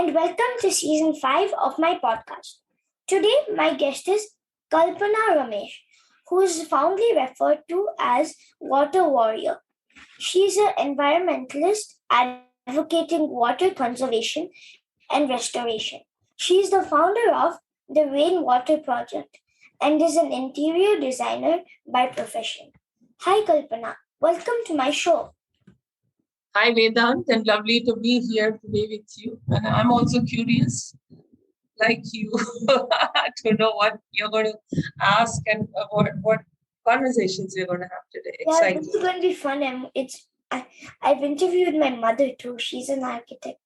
and welcome to season 5 of my podcast. Today, my guest is Kalpana Ramesh, who is fondly referred to as Water Warrior. She's an environmentalist advocating water conservation and restoration. She's the founder of the Rainwater Project and is an interior designer by profession. Hi, Kalpana. Welcome to my show. Hi, Vedant, and lovely to be here today with you. And I'm also curious, like you, to know what you're going to ask and what conversations we're going to have today. Yeah, this is going to be fun. I've interviewed my mother too. She's an architect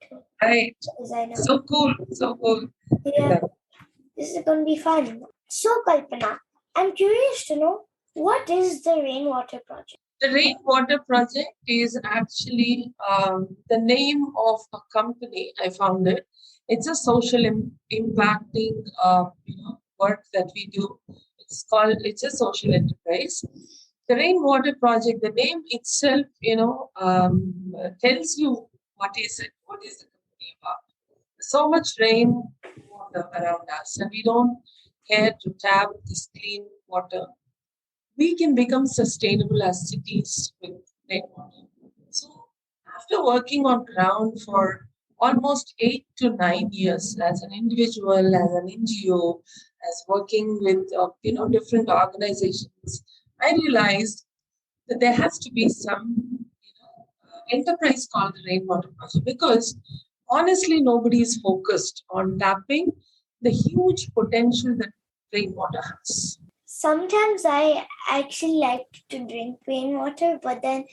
too. Right. Designer. So cool. So cool. Yeah, this is going to be fun. So, Kalpana, I'm curious to know, what is the Rainwater Project? The Rainwater Project is actually the name of a company I founded. It's a social impacting work that we do. It's a social enterprise. The Rainwater Project, the name itself, tells you what is it, what is the company about. So much rain water around us, and we don't care to tap this clean water. We can become sustainable as cities with rainwater. So, after working on ground for almost 8 to 9 years as an individual, as an NGO, as working with different organizations, I realized that there has to be some enterprise called the Rainwater Project, because honestly, nobody is focused on tapping the huge potential that rainwater has. Sometimes I actually like to drink rainwater, but then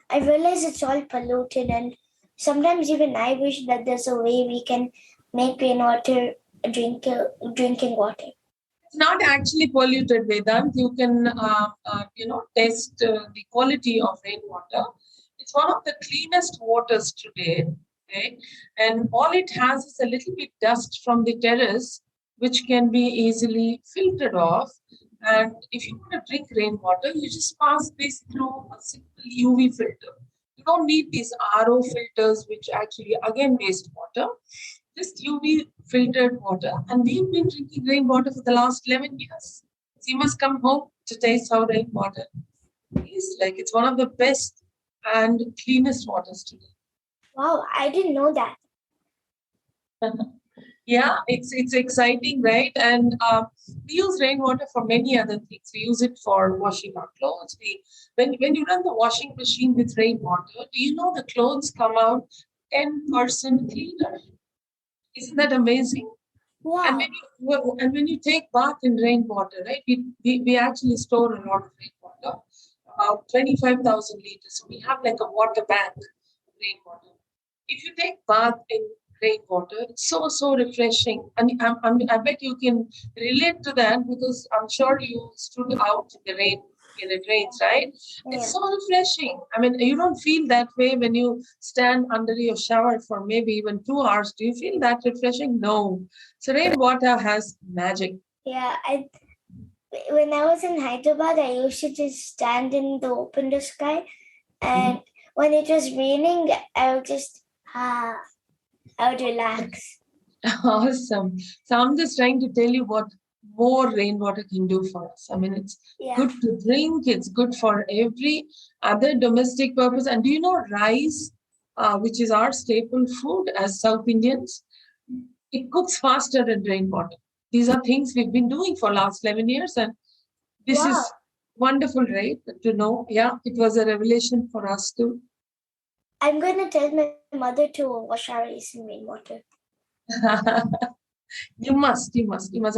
I realize it's all polluted, and sometimes even I wish that there's a way we can make rainwater drinking water. It's not actually polluted, Vedant. You can, test the quality of rainwater. It's one of the cleanest waters today. Okay? And all it has is a little bit dust from the terrace, which can be easily filtered off. And if you want to drink rainwater, you just pass this through a simple UV filter. You don't need these RO filters, which actually again waste water. Just UV filtered water. And we've been drinking rainwater for the last 11 years. So you must come home to taste how rainwater is. Like, it's one of the best and cleanest waters today. Wow, I didn't know that. Yeah, it's exciting, right? And we use rainwater for many other things. We use it for washing our clothes. When you run the washing machine with rainwater, do you know the clothes come out 10% cleaner? Isn't that amazing? Wow. And when you take bath in rainwater, right? We actually store a lot of rainwater, about 25,000 liters. So we have like a water bank of rainwater. If you take bath in rainwater, it's so refreshing. And I bet you can relate to that, because I'm sure you stood out in the rain when it rains, right? Yeah. It's so refreshing. I mean, you don't feel that way when you stand under your shower for maybe even 2 hours. Do you feel that refreshing? No. So rainwater has magic. Yeah, when I was in Hyderabad, I used to just stand in the open sky, and when it was raining, I would just I would relax. Awesome. So I'm just trying to tell you what more rainwater can do for us. I mean, it's good to drink. It's good for every other domestic purpose. And do you know rice, which is our staple food as South Indians? It cooks faster than rainwater. These are things we've been doing for last 11 years. And this is wonderful, right? To know. Yeah, it was a revelation for us too. I'm going to tell my mother to wash our rice in rainwater. You must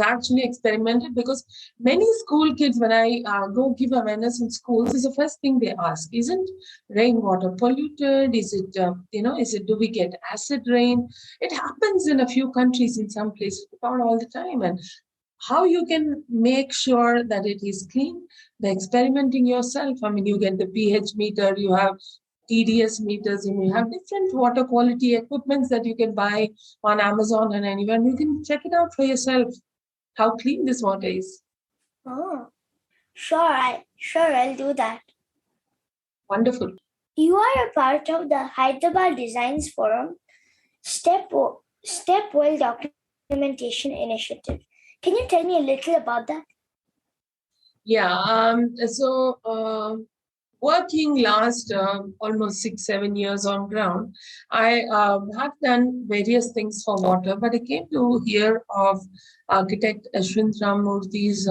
actually experiment it, because many school kids, when I go give awareness in schools, is the first thing they ask: isn't rainwater polluted? Is it do we get acid rain? It happens in a few countries, in some places, but not all the time. And how you can make sure that it is clean, the experimenting yourself. I mean, you get the pH meter, you have TDS meters, and you have different water quality equipments that you can buy on Amazon and anywhere. And you can check it out for yourself, how clean this water is. Oh, sure, I'll do that. Wonderful. You are a part of the Hyderabad Designs Forum. Step Step Well Documentation Initiative. Can you tell me a little about that? Yeah. Working last almost 6-7 years on ground, I have done various things for water, but I came to hear of architect Ashwin Ramurthy's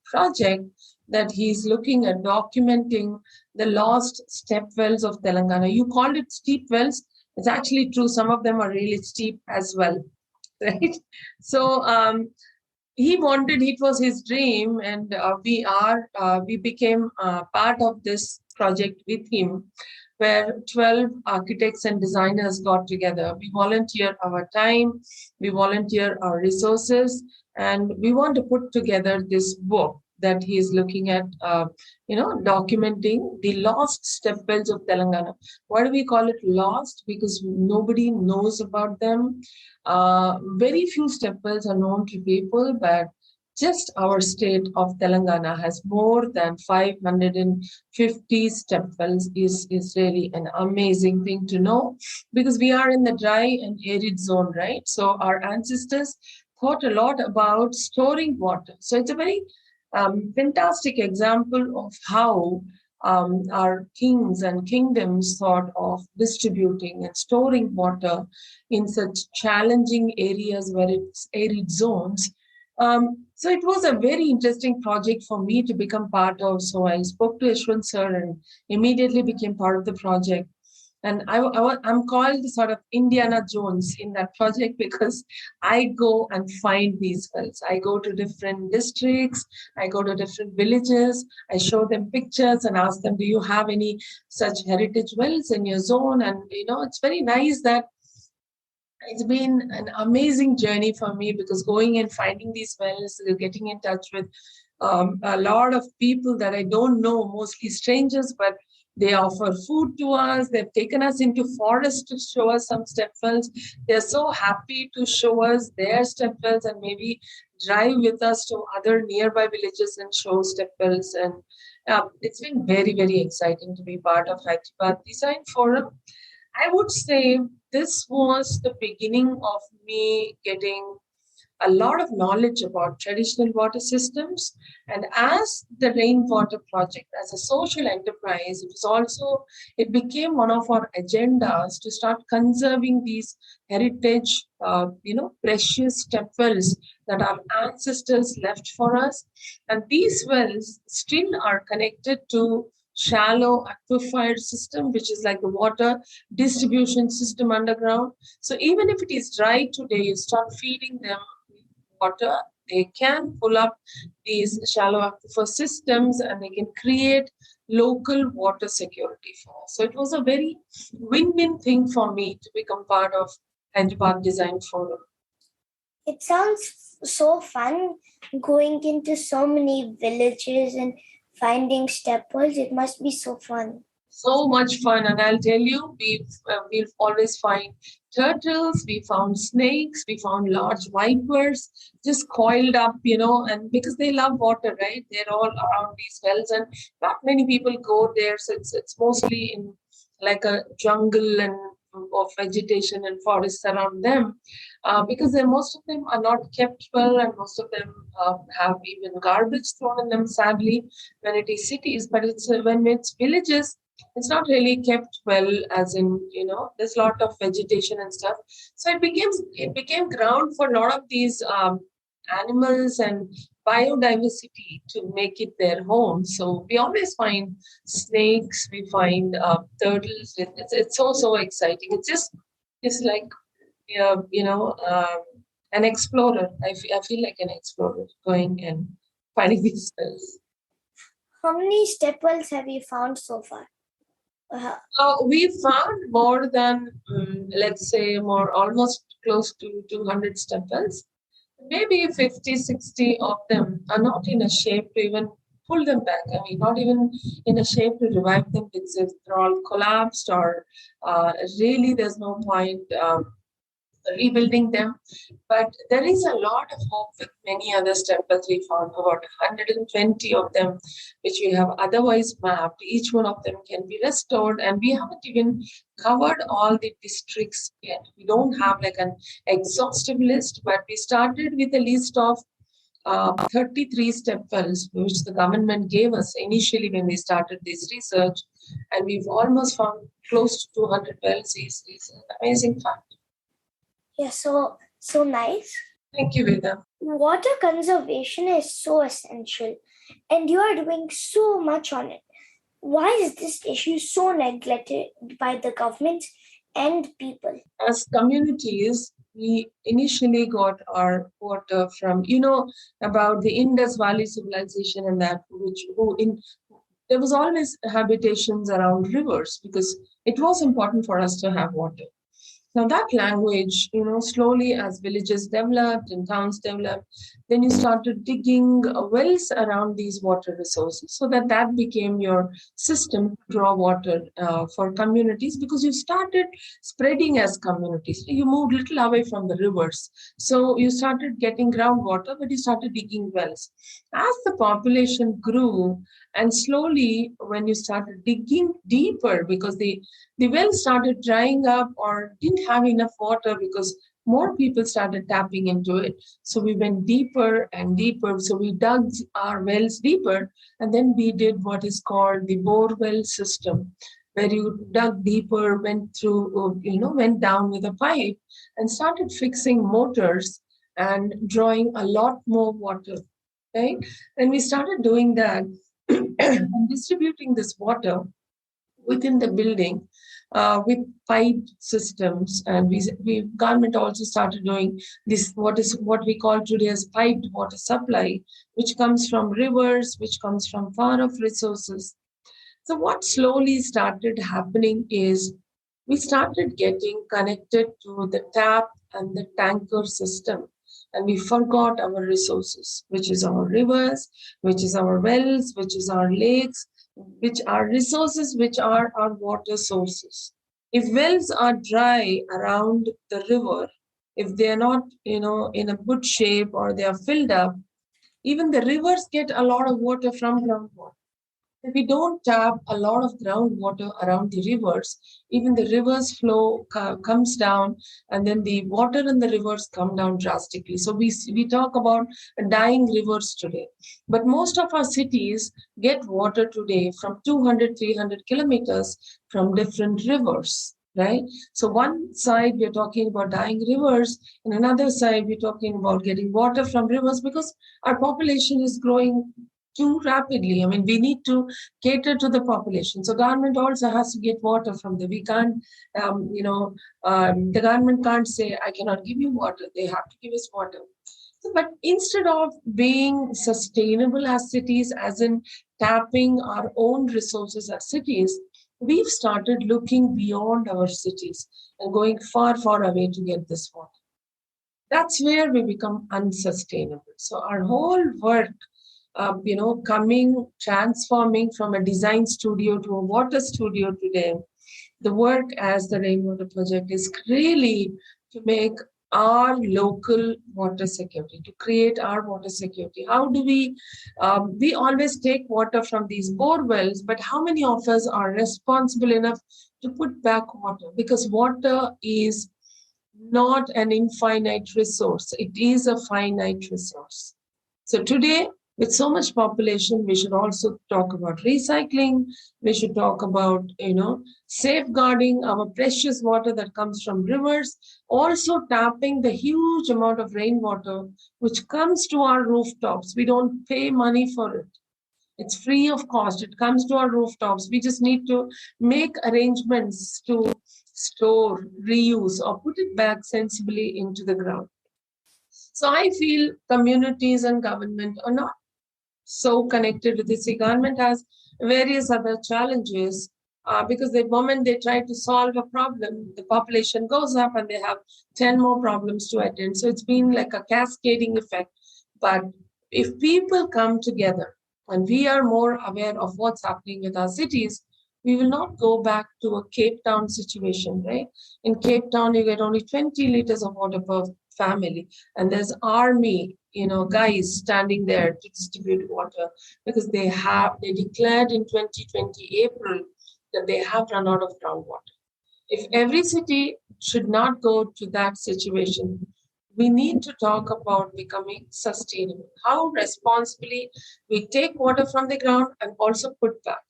project that he's looking at documenting the lost step wells of Telangana. You called it steep wells. It's actually true. Some of them are really steep as well, right? So he wanted, it was his dream, and we became part of this project with him, where 12 architects and designers got together. We volunteer our time, we volunteer our resources, and we want to put together this book that he is looking at, documenting the lost step wells of Telangana. Why do we call it lost? Because nobody knows about them. Very few step wells are known to people, but just our state of Telangana has more than 550 step wells. Is really an amazing thing to know, because we are in the dry and arid zone, right? So our ancestors thought a lot about storing water. So it's a very fantastic example of how our kings and kingdoms thought of distributing and storing water in such challenging areas where it's arid zones. So it was a very interesting project for me to become part of. So I spoke to Ashwin sir and immediately became part of the project. And I'm called sort of Indiana Jones in that project because I go and find these wells. I go to different districts, I go to different villages, I show them pictures and ask them, do you have any such heritage wells in your zone? And, it's very nice that it's been an amazing journey for me, because going and finding these wells, getting in touch with a lot of people that I don't know, mostly strangers, but they offer food to us. They've taken us into forests to show us some step wells. They're so happy to show us their step wells and maybe drive with us to other nearby villages and show step wells. And it's been very, very exciting to be part of Hyderabad Design Forum. I would say this was the beginning of me getting a lot of knowledge about traditional water systems. And as the rainwater project, as a social enterprise, it became one of our agendas to start conserving these heritage, precious step wells that our ancestors left for us. And these wells still are connected to shallow aquifer system, which is like the water distribution system underground. So even if it is dry today, you start feeding them water, they can pull up these shallow aquifer systems and they can create local water security for us. So it was a very win-win thing for me to become part of Hyderabad Design Forum. It sounds so fun going into so many villages and finding step wells. It must be so fun. So much fun, and I'll tell you, we've always find turtles, we found snakes, we found large vipers just coiled up, and because they love water, right? They're all around these wells, and not many people go there, so it's mostly in like a jungle and of vegetation and forests around them, because most of them are not kept well, and most of them have even garbage thrown in them. Sadly, when it is cities, but it's when it's villages, it's not really kept well, as in, there's a lot of vegetation and stuff. So it became ground for a lot of these animals and biodiversity to make it their home. So we always find snakes, we find turtles. It's so exciting. It's like, an explorer. I feel like an explorer going and finding these spells. How many step wells have you found so far? We found more than, let's say, almost close to 200 stemples. Maybe 50, 60 of them are not in a shape to even pull them back. I mean, not even in a shape to revive them because they're all collapsed, or really there's no point rebuilding them. But there is a lot of hope with many other temples. We found about 120 of them, which we have otherwise mapped. Each one of them can be restored, and we haven't even covered all the districts yet. We don't have like an exhaustive list, but we started with a list of 33 step wells, which the government gave us initially when we started this research, and we've almost found close to 200 wells. Is an amazing fact. Yeah, so nice. Thank you, Veda. Water conservation is so essential, and you are doing so much on it. Why is this issue so neglected by the government and people? As communities, we initially got our water from, about the Indus Valley civilization and that, there was always habitations around rivers because it was important for us to have water. Now that language, slowly as villages developed and towns developed, then you started digging wells around these water resources so that became your system to draw water for communities, because you started spreading as communities. You moved little away from the rivers. So you started getting groundwater, but you started digging wells. As the population grew, and slowly when you started digging deeper, because the well started drying up or didn't have enough water because more people started tapping into it. So we went deeper and deeper. So we dug our wells deeper, and then we did what is called the bore well system, where you dug deeper, went through, went down with a pipe and started fixing motors and drawing a lot more water. Right? And we started doing that and distributing this water within the building with piped systems. And we government also started doing this, what we call today as piped water supply, which comes from rivers, which comes from far off resources. So what slowly started happening is we started getting connected to the tap and the tanker system. And we forgot our resources, which is our rivers, which is our wells, which is our lakes, which are resources, which are our water sources. If wells are dry around the river, if they are not, in a good shape or they are filled up, even the rivers get a lot of water from groundwater. If we don't tap a lot of groundwater around the rivers, even the rivers flow comes down, and then the water in the rivers come down drastically. So we talk about dying rivers today. But most of our cities get water today from 200, 300 kilometers from different rivers. Right? So one side we're talking about dying rivers, and another side we're talking about getting water from rivers because our population is growing too rapidly. I mean, we need to cater to the population. So government also has to get water from them. We can't, the government can't say, I cannot give you water. They have to give us water. So, but instead of being sustainable as cities, as in tapping our own resources as cities, we've started looking beyond our cities and going far, far away to get this water. That's where we become unsustainable. So our whole work transforming from a design studio to a water studio today, the work as the Rainwater Project is really to make our local water security, to create our water security. How do we always take water from these bore wells, but how many of us are responsible enough to put back water? Because water is not an infinite resource. It is a finite resource. So today, with so much population, we should also talk about recycling. We should talk about, safeguarding our precious water that comes from rivers, also tapping the huge amount of rainwater which comes to our rooftops. We don't pay money for it. It's free of cost. It comes to our rooftops. We just need to make arrangements to store, reuse, or put it back sensibly into the ground. So I feel communities and government are not so connected with this. The government has various other challenges because the moment they try to solve a problem, the population goes up and they have 10 more problems to attend. So it's been like a cascading effect. But if people come together and we are more aware of what's happening with our cities, we will not go back to a Cape Town situation, right? In Cape Town, you get only 20 liters of water per family, and there's army, guys standing there to distribute water because they declared in 2020 April that they have run out of groundwater. If every city should not go to that situation, we need to talk about becoming sustainable. How responsibly we take water from the ground and also put back.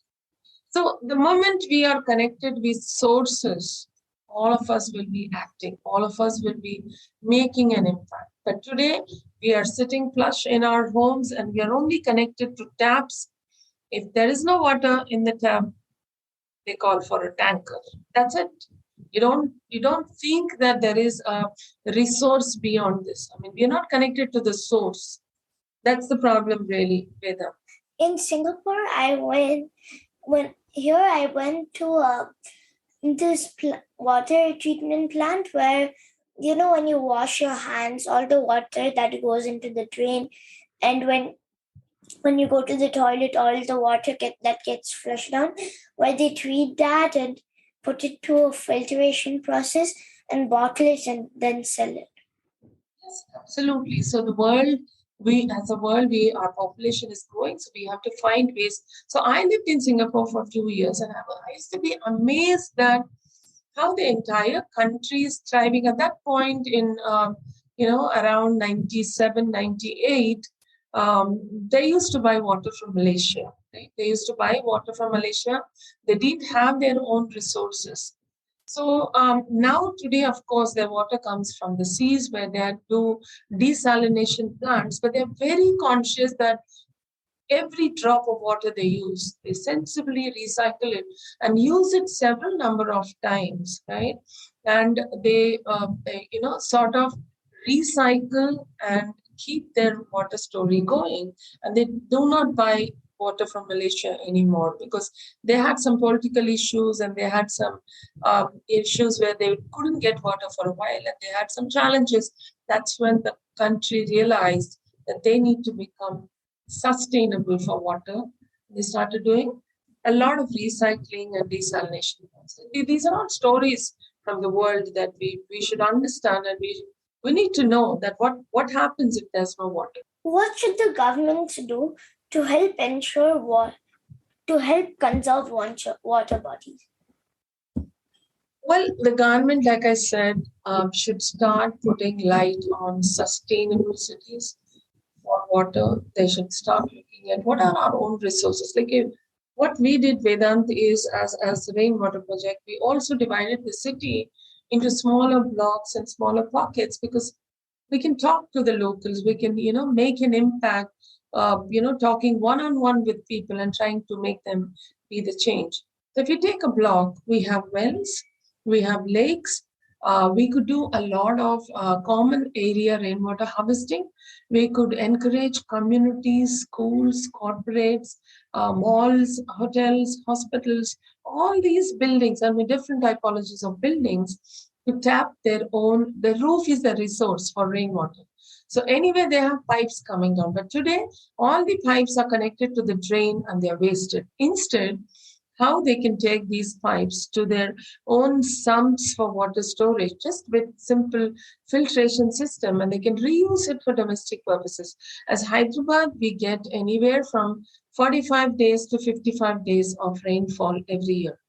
So the moment we are connected with sources, all of us will be acting, all of us will be making an impact. But today we are sitting flush in our homes and we are only connected to taps. If there is no water in the tap, they call for a tanker. That's it. You don't think that there is a resource beyond this. I mean, we're not connected to the source. That's the problem, really, Veda. In Singapore, I went to this water treatment plant where, when you wash your hands, all the water that goes into the drain, and when you go to the toilet, all the water that gets flushed down, where they treat that and put it to a filtration process and bottle it and then sell it. Yes, absolutely. So our population is growing, so we have to find ways. So I lived in Singapore for 2 years, and I used to be amazed that how the entire country is thriving at that point in, around 97, 98. They used to buy water from Malaysia. Right? They used to buy water from Malaysia. They didn't have their own resources. So now today, of course, their water comes from the seas where they do desalination plants, but they're very conscious that every drop of water they use, they sensibly recycle it and use it several number of times, right? And they sort of recycle and keep their water story going. And they do not buy water from Malaysia anymore because they had some political issues and they had some issues where they couldn't get water for a while and they had some challenges. That's when the country realized that they need to become sustainable for water. They started doing a lot of recycling and desalination. These are all stories from the world that we should understand, and we need to know that what happens if there's no water. What should the governments do to help conserve water bodies? Well, the government, like I said, should start putting light on sustainable cities for water. They should start looking at what are our own resources. What we did, Vedant, is as the rainwater project, we also divided the city into smaller blocks and smaller pockets because we can talk to the locals. We can, make an impact, talking one-on-one with people and trying to make them be the change. So if you take a block, we have wells, we have lakes. We could do a lot of common area rainwater harvesting. We could encourage communities, schools, corporates, malls, hotels, hospitals, all these buildings, and with different typologies of buildings, to tap the roof is the resource for rainwater. So anyway, they have pipes coming down. But today, all the pipes are connected to the drain and they're wasted. Instead, how they can take these pipes to their own sumps for water storage just with simple filtration system, and they can reuse it for domestic purposes. As Hyderabad, we get anywhere from 45 days to 55 days of rainfall every year.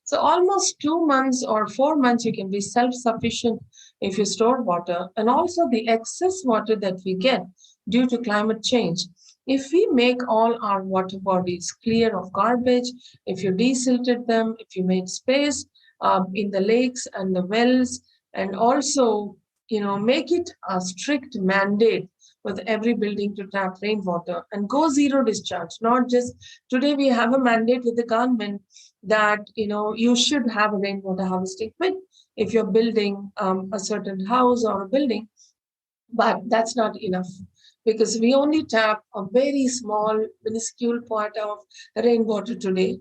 So almost 2 months or 4 months, you can be self-sufficient if you store water, and also the excess water that we get due to climate change. If we make all our water bodies clear of garbage, if you desilted them, if you made space in the lakes and the wells, and also, make it a strict mandate with every building to tap rainwater and go zero discharge. Not just today we have a mandate with the government that, you should have a rainwater harvesting pit if you're building a certain house or a building, but that's not enough because we only tap a very small, minuscule part of rainwater today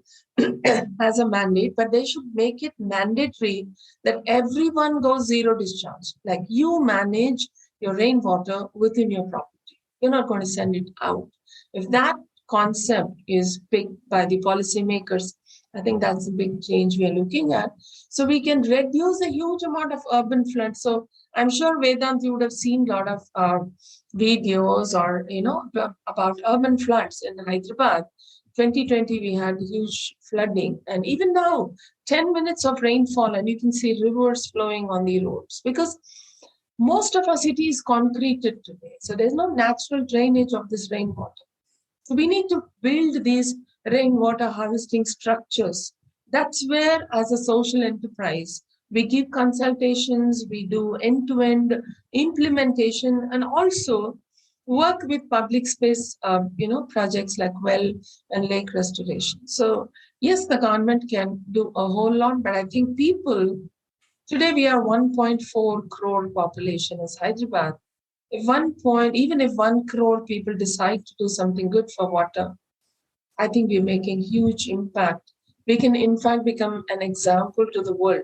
as a mandate, but they should make it mandatory that everyone goes zero discharge. Like you manage your rainwater within your property. You're not going to send it out. If that concept is picked by the policymakers I think that's a big change we are looking at. So we can reduce a huge amount of urban floods. So I'm sure Vedant, you would have seen a lot of videos or about urban floods in Hyderabad. 2020 we had huge flooding, and even now 10 minutes of rainfall and you can see rivers flowing on the roads because most of our city is concreted today. So there's no natural drainage of this rainwater. So we need to build these rainwater harvesting structures. That's where, as a social enterprise, we give consultations, we do end-to-end implementation, and also work with public space, projects like well and lake restoration. So yes, the government can do a whole lot, but I think people today we are 1.4 crore population as Hyderabad. Even if 1 crore people decide to do something good for water, I think we're making huge impact. We can, in fact, become an example to the world.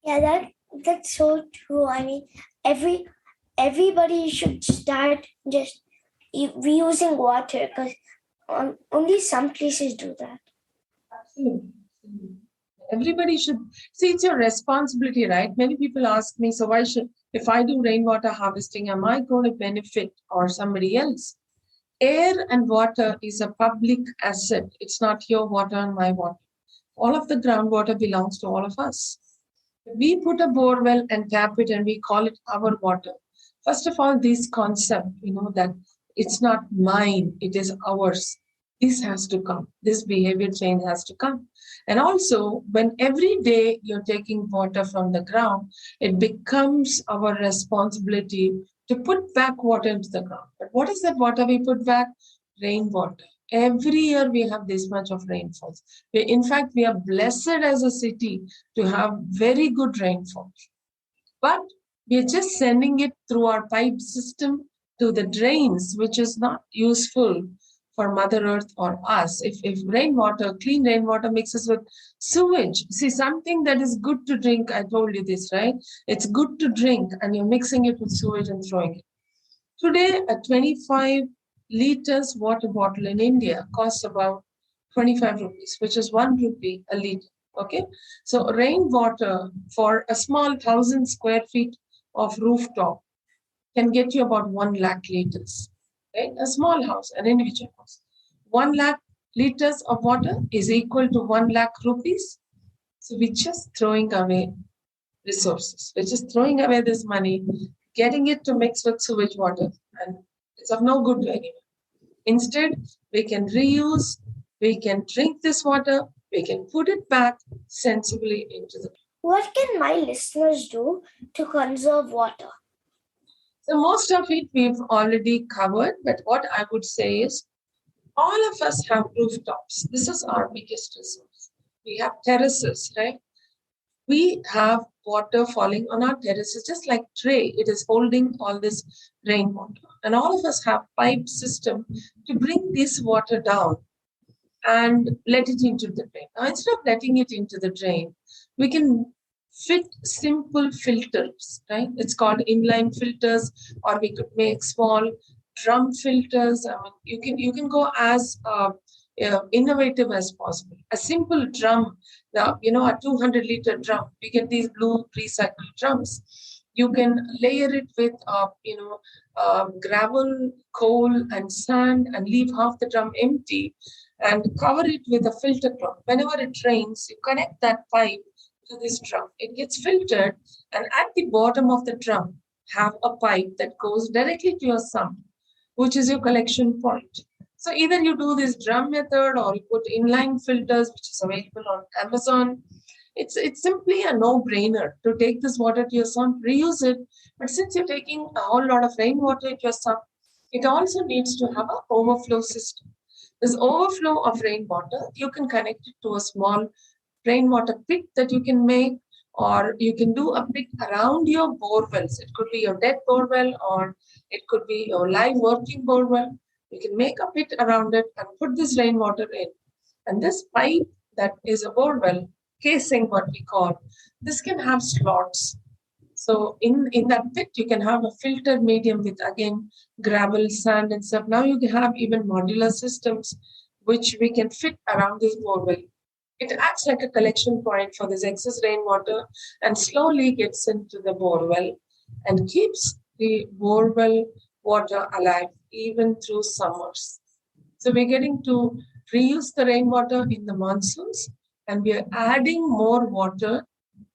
Yeah, that's so true. I mean, everybody should start just reusing water because only some places do that. Absolutely. Everybody should see, it's your responsibility, right? Many people ask me, so why should, if I do rainwater harvesting, am I going to benefit or somebody else? Air and water is a public asset. It's not your water and my water. All of the groundwater belongs to all of us. We put a bore well and tap it and we call it our water. First of all, this concept, that it's not mine, it is ours. This has to come. This behavior change has to come. And also, when every day you're taking water from the ground, it becomes our responsibility to put back water into the ground. But what is that water we put back? Rainwater. Every year we have this much of rainfalls. In fact, we are blessed as a city to have very good rainfall. But we're just sending it through our pipe system to the drains, which is not useful for Mother Earth or us. If rainwater, clean rainwater mixes with sewage, see something that is good to drink, I told you this, right? It's good to drink and you're mixing it with sewage and throwing it. Today, a 25 liters water bottle in India costs about 25 rupees, which is 1 rupee a liter. Okay. So rainwater for a small 1,000 square feet of rooftop can get you about 1 lakh liters. Right? A small house, an individual house. 1 lakh liters of water is equal to 1 lakh rupees. So we're just throwing away resources. We're just throwing away this money, getting it to mix with sewage water, and it's of no good to anyone. Instead, we can reuse, we can drink this water, we can put it back sensibly into the. What can my listeners do to conserve water? So most of it we've already covered, but what I would say is all of us have rooftops. This is our biggest resource. We have terraces, right? We have water falling on our terraces, just like tray. It is holding all this rainwater. And all of us have pipe system to bring this water down and let it into the drain. Now, instead of letting it into the drain, we can fit simple filters, right? It's called inline filters, or we could make small drum filters. I mean, you can go as innovative as possible. A simple drum, now a 200-liter drum. We get these blue recycled drums. You can layer it with gravel, coal, and sand, and leave half the drum empty, and cover it with a filter cloth. Whenever it rains, you connect that pipe to this drum. It gets filtered, and at the bottom of the drum, have a pipe that goes directly to your sump, which is your collection point. So either you do this drum method or you put inline filters, which is available on Amazon. It's simply a no-brainer to take this water to your sump, reuse it. But since you're taking a whole lot of rainwater to your sump, it also needs to have an overflow system. This overflow of rainwater, you can connect it to a small rainwater pit that you can make, or you can do a pit around your bore wells. It could be your dead bore well, or it could be your live working bore well. You can make a pit around it and put this rainwater in. And this pipe that is a bore well, casing what we call, this can have slots. So in that pit, you can have a filtered medium with, again, gravel, sand, and stuff. Now you can have even modular systems which we can fit around this borewell. It acts like a collection point for this excess rainwater and slowly gets into the borewell and keeps the borewell water alive even through summers. So we're getting to reuse the rainwater in the monsoons, and we are adding more water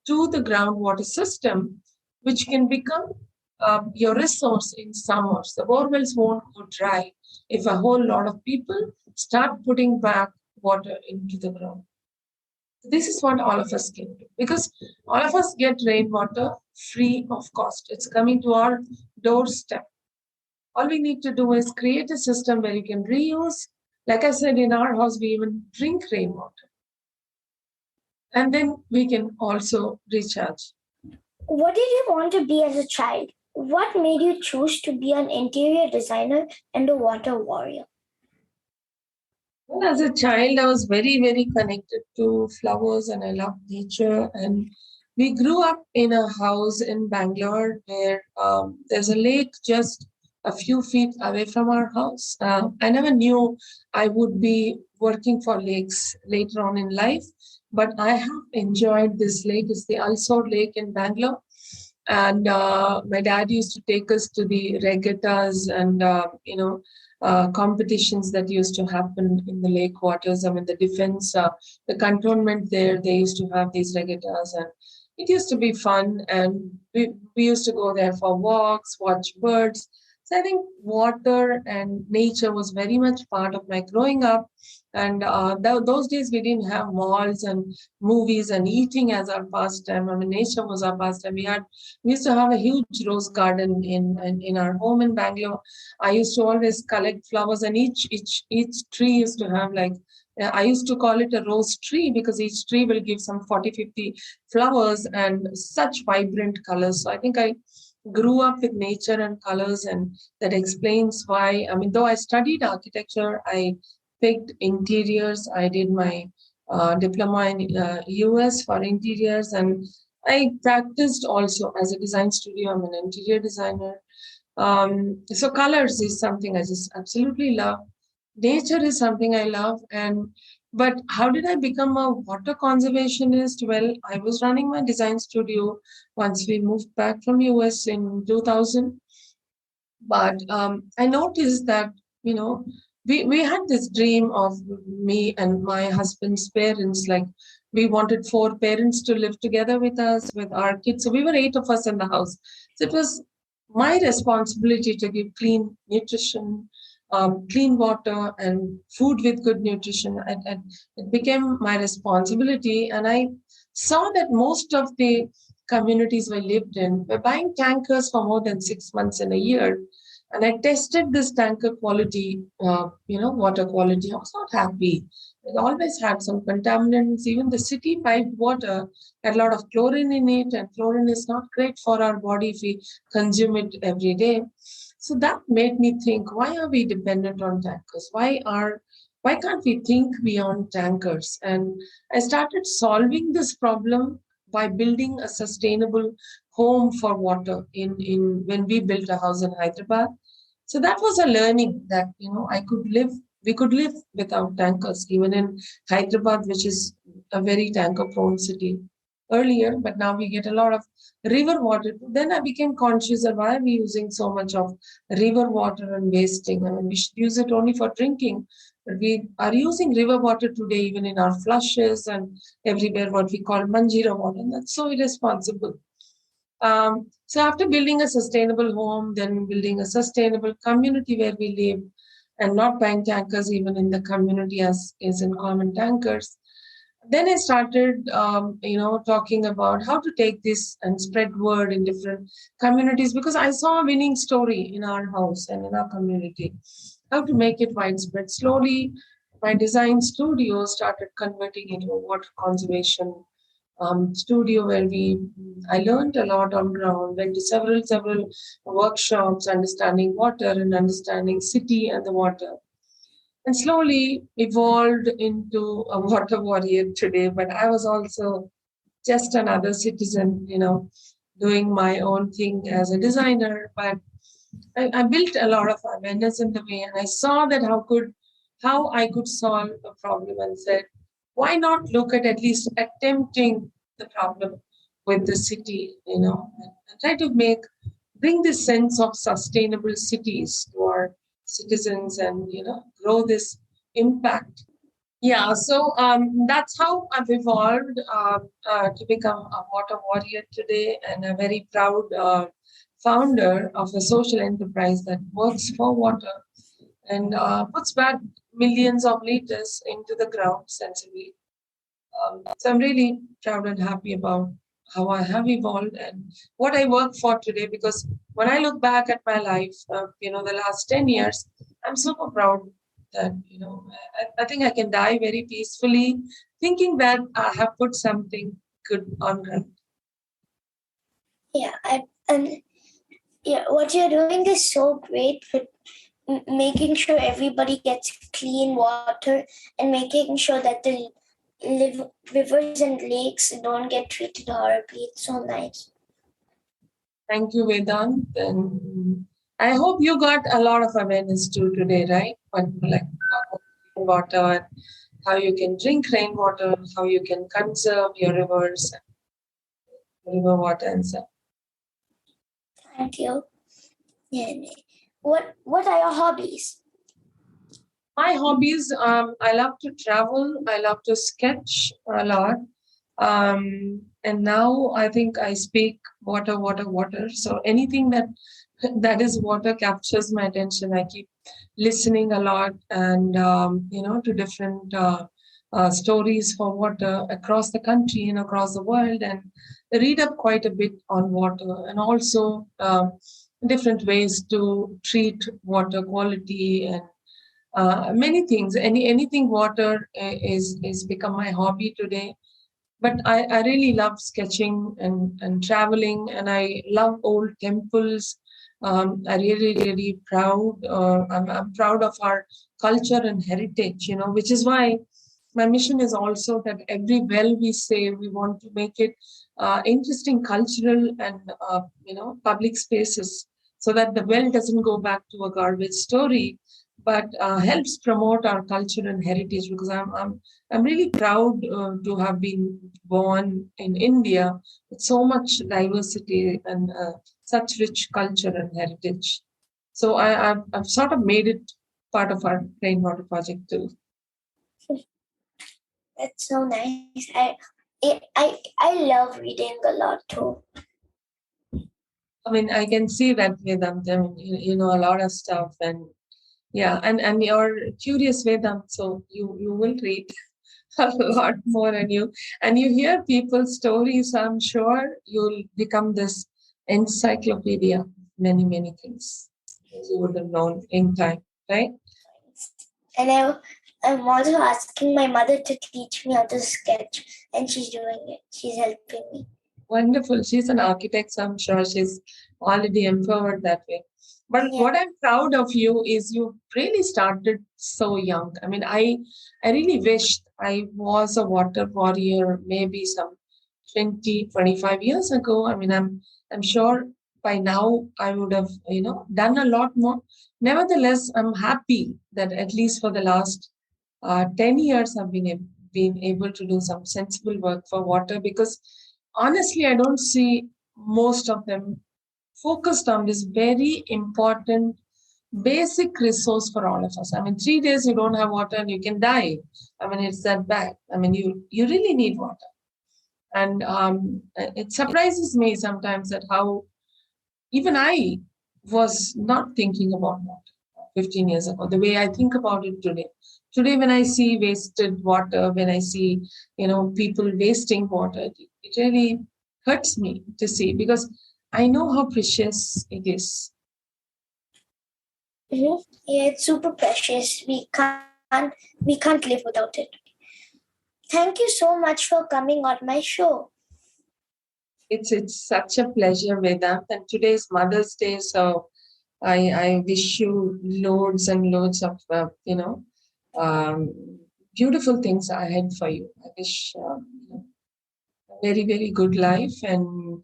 to the groundwater system, which can become your resource in summers. The borewells won't go dry if a whole lot of people start putting back water into the ground. This is what all of us can do because all of us get rainwater free of cost. It's coming to our doorstep. All we need to do is create a system where you can reuse. Like I said, in our house, we even drink rainwater. And then we can also recharge. What did you want to be as a child? What made you choose to be an interior designer and a water warrior? Well, as a child, I was very, very connected to flowers and I loved nature. And we grew up in a house in Bangalore where there's a lake just a few feet away from our house. I never knew I would be working for lakes later on in life, but I have enjoyed this lake. It's the Alsor Lake in Bangalore. And my dad used to take us to the regattas and, competitions that used to happen in the lake waters. I mean, the defense, the cantonment there, they used to have these regattas, and it used to be fun. And we used to go there for walks, watch birds. So I think water and nature was very much part of my growing up. And those days we didn't have malls and movies and eating as our pastime. I mean, nature was our pastime. We used to have a huge rose garden in our home in Bangalore. I used to always collect flowers, and each tree used to have like I used to call it a rose tree because each tree will give some 40, 50 flowers and such vibrant colors. So I think I grew up with nature and colors, and that explains why. I mean, though I studied architecture, I picked interiors. I did my diploma in US for interiors, and I practiced also as a design studio. I'm an interior designer. So colors is something I just absolutely love. Nature is something I love. And but how did I become a water conservationist? Well, I was running my design studio once we moved back from US in 2000. But I noticed that, we had this dream of me and my husband's parents, like we wanted four parents to live together with us, with our kids. So we were eight of us in the house. So it was my responsibility to give clean nutrition, clean water, and food with good nutrition. And it became my responsibility. And I saw that most of the communities we lived in were buying tankers for more than 6 months in a year. And I tested this tanker quality, water quality. I was not happy. It always had some contaminants. Even the city piped water had a lot of chlorine in it, and chlorine is not great for our body if we consume it every day. So that made me think: why are we dependent on tankers? Why can't we think beyond tankers? And I started solving this problem by building a sustainable home for water in when we built a house in Hyderabad. So that was a learning that we could live without tankers even in Hyderabad, which is a very tanker prone city earlier, but now we get a lot of river water. Then I became conscious of why are we using so much of river water and wasting. I mean, we should use it only for drinking, but we are using river water today even in our flushes and everywhere what we call manjira water, and that's so irresponsible. So after building a sustainable home, then building a sustainable community where we live, and not buying tankers even in the community as is in common tankers. Then I started, talking about how to take this and spread word in different communities because I saw a winning story in our house and in our community. How to make it widespread. Slowly, my design studio started converting into a water conservation studio where I learned a lot on ground, went to several workshops, understanding water and understanding city and the water, and slowly evolved into a water warrior today. But I was also just another citizen, doing my own thing as a designer. But I built a lot of awareness in the way, and I saw that how could how I could solve a problem and said, why not look at least attempting the problem with the city, and try to bring this sense of sustainable cities to our citizens and, grow this impact. Yeah, so that's how I've evolved to become a water warrior today and a very proud founder of a social enterprise that works for water and puts back millions of liters into the ground sensibly. So I'm really proud and happy about how I have evolved and what I work for today. Because when I look back at my life, the last 10 years, I'm super proud that, I think I can die very peacefully thinking that I have put something good on ground. Yeah, and yeah, what you're doing is so great with making sure everybody gets clean water and making sure that the rivers and lakes don't get treated horribly. It's so nice. Thank you, Vedant. And I hope you got a lot of awareness too today, right? Like water and how you can drink rainwater, how you can conserve your rivers, river water and stuff. Thank you. Yeah. What are your hobbies? My hobbies, I love to travel. I love to sketch a lot. And now I think I speak water, water, water. So anything that is water captures my attention. I keep listening a lot and, to different stories for water across the country and across the world, and read up quite a bit on water and also different ways to treat water quality and many things. Anything water is become my hobby today. But I really love sketching and traveling, and I love old temples. I really proud. I'm proud of our culture and heritage, which is why my mission is also that every well we say we want to make it interesting cultural and public spaces, so that the well doesn't go back to a garbage story, but helps promote our culture and heritage. Because I'm really proud to have been born in India with so much diversity and such rich culture and heritage. So I've sort of made it part of our rainwater project too. That's so nice. I love reading a lot too. I mean, I can see that Vedant. I mean, you know a lot of stuff, and yeah, and you're curious Vedant, so you will read a lot more, and you hear people's stories. I'm sure you'll become this encyclopedia of many things you would have known in time, right? And I'm also asking my mother to teach me how to sketch, and she's doing it. She's helping me. Wonderful. She's an architect, so I'm sure she's already empowered that way. But Yeah. what I'm proud of you is you really started so young. I mean, I really wished I was a water warrior maybe some 20, 25 years ago. I mean, I'm sure by now I would have, done a lot more. Nevertheless, I'm happy that at least for the last 10 years I've been able to do some sensible work for water, because honestly, I don't see most of them focused on this very important basic resource for all of us. I mean, 3 days you don't have water and you can die. I mean, it's that bad. I mean, you really need water. And it surprises me sometimes that how even I was not thinking about water 15 years ago, the way I think about it today. Today, when I see wasted water, when I see, people wasting water, it really hurts me to see, because I know how precious it is. Mm-hmm. Yeah, it's super precious. We can't live without it. Thank you so much for coming on my show. It's such a pleasure, Vedant. And today is Mother's Day, so I wish you loads and loads of um, beautiful things ahead for you. I wish a very good life, and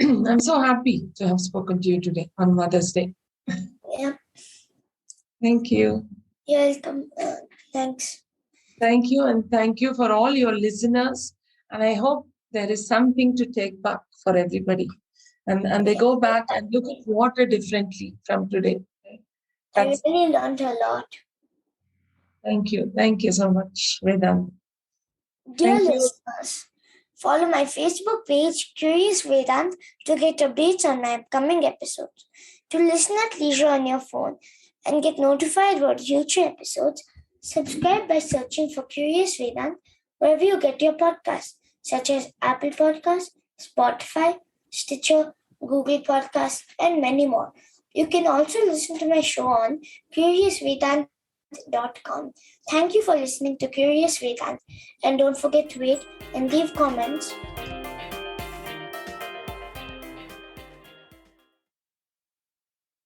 I'm so happy to have spoken to you today on Mother's Day. Yeah. Thank you. You're welcome. Thanks. Thank you, and thank you for all your listeners. And I hope there is something to take back for everybody. And they go back and look at water differently from today. I That's really learned a lot. Thank you. Thank you so much, Vedant. Dear Thank you. listeners, follow my Facebook page, Curious Vedant, to get updates on my upcoming episodes. To listen at leisure on your phone and get notified about future episodes, subscribe by searching for Curious Vedant wherever you get your podcasts, such as Apple Podcasts, Spotify, Stitcher, Google Podcasts, and many more. You can also listen to my show on CuriousVedant.com. Thank you for listening to Curious Vedant, and don't forget to rate and leave comments.